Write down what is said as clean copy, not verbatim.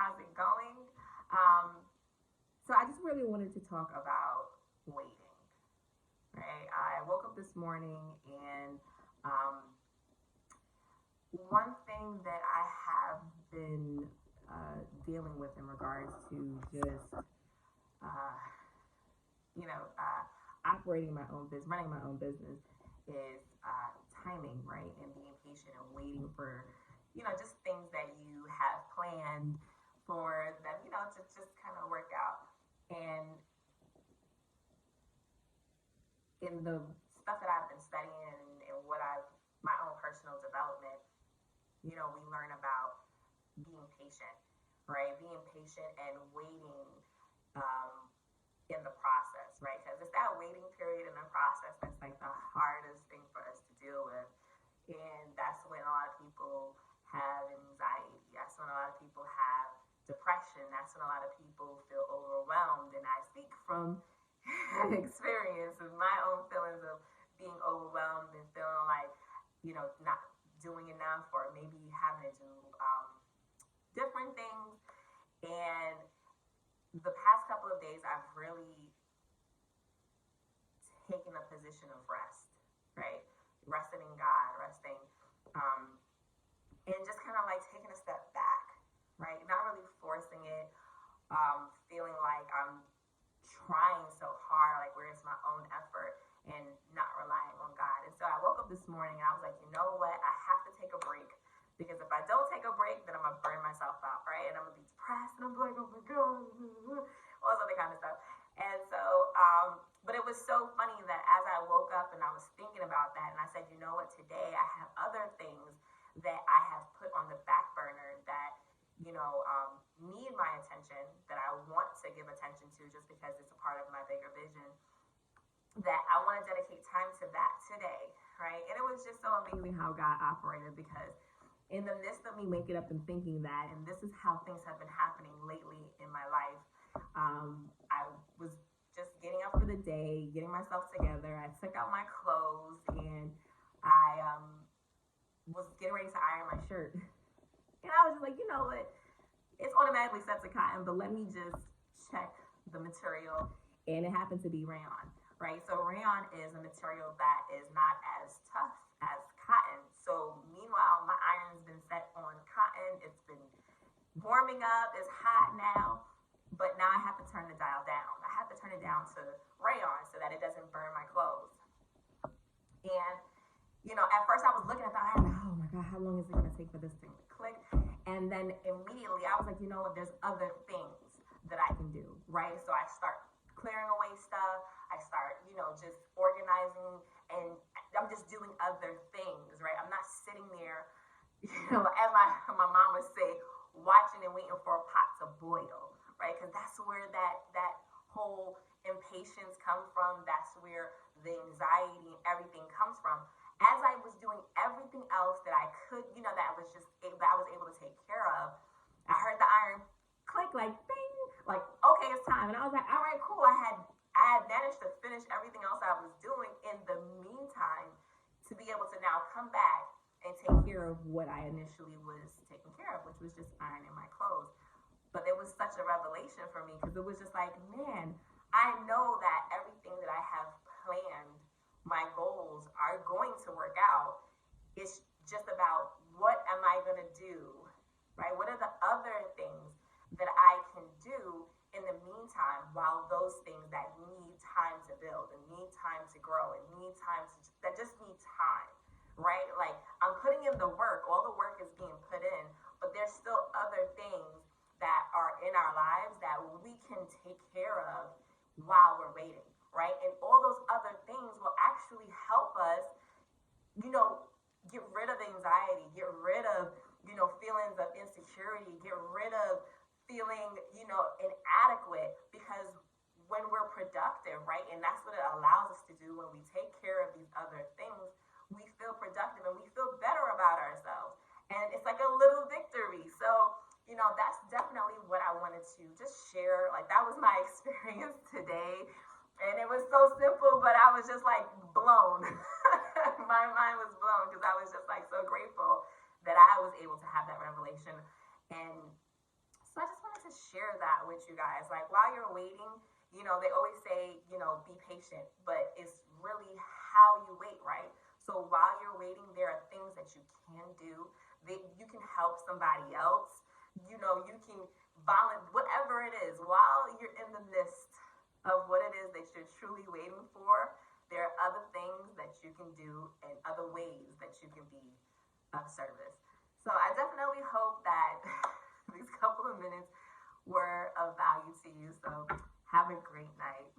How's it going? Um, so I just really wanted to talk about waiting, right? I woke up this morning and um, one thing that I have been dealing with in regards to just, uh, operating my own business, running my own business is timing, right? And being patient and waiting for, just things that you have planned for them, to just kind of work out. And in the stuff that I've been studying and what my own personal development, we learn about being patient, right? Being patient and waiting um, in the process, right? Because it's that waiting period in the process that's like the hardest thing for us to deal with. And that's when a lot of people have anxiety. That's when a lot of people have depression. That's when a lot of people feel overwhelmed. And I speak from experience of my own feelings of being overwhelmed and feeling like, not doing enough or maybe having to do different things. And the past couple of days, I've really taken a position of rest, right? Resting in God, resting, um, and just kind of like taking a step back, right? Not really forcing it, feeling like I'm trying so hard, like where it's my own effort and not relying on God. And so I woke up this morning and I was like, you know what? I have to take a break because if I don't take a break, then I'm gonna burn myself out, right? And I'm gonna be depressed and I'm like, oh my God, all this other kind of stuff. And so, but it was so funny that as I woke up and I was thinking about that, and I said, you know what, today I have other things that I have put on the back burner that, need my attention, that I want to give attention to just because it's a part of my bigger vision, that I want to dedicate time to that today, right? And it was just so amazing how God operated because in the midst of me waking up and thinking that, and this is how things have been happening lately in my life, I was just getting up for the day, getting myself together. I took out my clothes and I was getting ready to iron my shirt. And I was just like, you know what? It's automatically set to cotton, but let me just check the material. And it happened to be rayon, right? So rayon is a material that is not as tough as cotton. So meanwhile, my iron's been set on cotton. It's been warming up. It's hot now. But now I have to turn the dial down. I have to turn it down to rayon so that it doesn't burn my clothes. And, at first I was looking at the iron, like, oh my God, how long is it going to take for this thing to click? And then immediately I was like, you know what, there's other things that I can do, right? So I start clearing away stuff. I start, just organizing and I'm just doing other things, right? I'm not sitting there, as my mom would say, watching and waiting for a pot to boil, right? Because that's where that whole impatience comes from. That's where the anxiety and everything comes from. As I was doing everything else that I could, that I was able to take care of, I heard the iron click, like bing, like okay, it's time. And I was like, all right, cool. I had managed to finish everything else I was doing in the meantime to be able to now come back and take care of what I initially was taking care of, which was just ironing my clothes. But it was such a revelation for me because it was just like, man, I know that everything that I have planned, my goals are going to work out. It's just about what am I going to do, right? What are the other things that I can do in the meantime while those things that need time to build and need time to grow and need time to, that just need time, right? Like I'm putting in the work, all the work is being put in, but there's still other things that are in our lives that we can take care of while we're waiting, right? And all those other things will actually help us, get rid of anxiety, get rid of, feelings of insecurity, get rid of feeling, inadequate because when we're productive, right? And that's what it allows us to do when we take care of these other things, we feel productive and we feel better about ourselves. And it's like a little victory. So, that's definitely what I wanted to just share. Like that was my experience today. And it was so simple, but I was just like blown. My mind was blown because I was just like so grateful that I was able to have that revelation. And so I just to share that with you guys. Like while you're waiting, they always say, be patient, but it's really how you wait, right? So while you're waiting, there are things that you can do. That you can help somebody else. You can whatever it is, while you're in the midst of what it is that you're truly waiting for, there are other things that you can do and other ways that you can be of service. So I definitely hope that these couple of minutes were of value to you. So have a great night.